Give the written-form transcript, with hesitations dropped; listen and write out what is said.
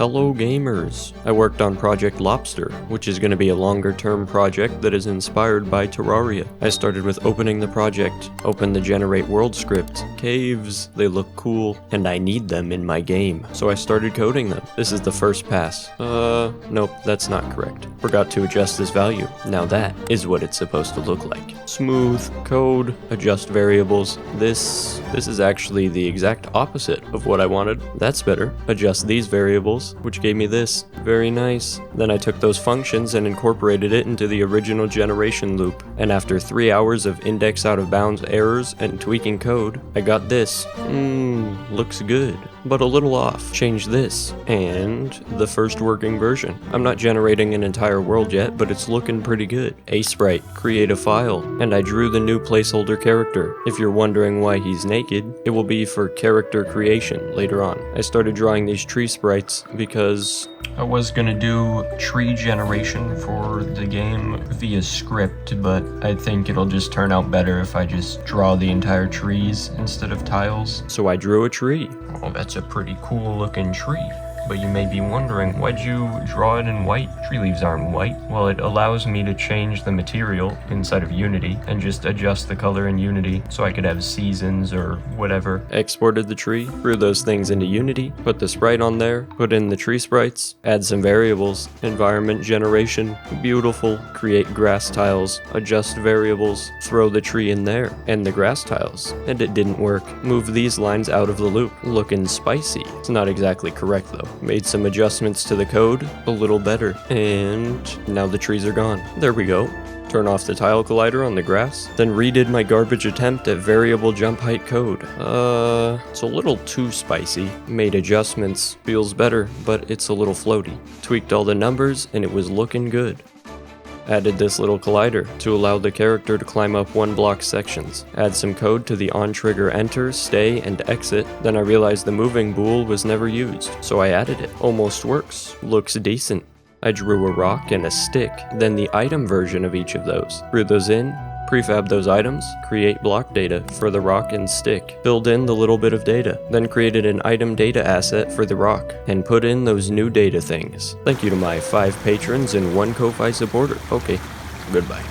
Hello gamers! I worked on Project Lobster, which is going to be a longer term project that is inspired by Terraria. I started with opening the project, open the generate world script, caves, they look cool, and I need them in my game, so I started coding them. This is the first pass. Nope, that's not correct. Forgot to adjust this value. Now that is what it's supposed to look like. Smooth, code, adjust variables. This is actually the exact opposite of what I wanted. That's better. Adjust these variables, which gave me this. Very nice. Then I took those functions and incorporated it into the original generation loop. And after 3 hours of index out of bounds errors and tweaking code, I got this. Looks good, but a little off. Change this, and the first working version. I'm not generating an entire world yet, but it's looking pretty good. A sprite, create a file, and I drew the new placeholder character. If you're wondering why he's naked, it will be for character creation later on. I started drawing these tree sprites because I was gonna do tree generation for the game via script, but I think it'll just turn out better if I just draw the entire trees instead of tiles. So I drew a tree. Oh, that's a pretty cool looking tree. But you may be wondering, why'd you draw it in white? Tree leaves aren't white. Well, it allows me to change the material inside of Unity and just adjust the color in Unity so I could have seasons or whatever. Exported the tree, threw those things into Unity, put the sprite on there, put in the tree sprites, add some variables, environment generation, beautiful, create grass tiles, adjust variables, throw the tree in there, and the grass tiles. And it didn't work. Move these lines out of the loop. Looking spicy. It's not exactly correct though. Made some adjustments to the code, a little better, and now the trees are gone. There we go. Turn off the tile collider on the grass, then redid my garbage attempt at variable jump height code. It's a little too spicy. Made adjustments, feels better, but it's a little floaty. Tweaked all the numbers, and it was looking good. Added this little collider to allow the character to climb up one block sections. Add some code to the on-trigger enter, stay, and exit. Then I realized the moving bool was never used, so I added it. Almost works. Looks decent. I drew a rock and a stick, then the item version of each of those. Threw those in, prefab those items, create block data for the rock and stick, filled in the little bit of data, then created an item data asset for the rock, and put in those new data things. Thank you to my 5 patrons and 1 Ko-Fi supporter. Okay, goodbye.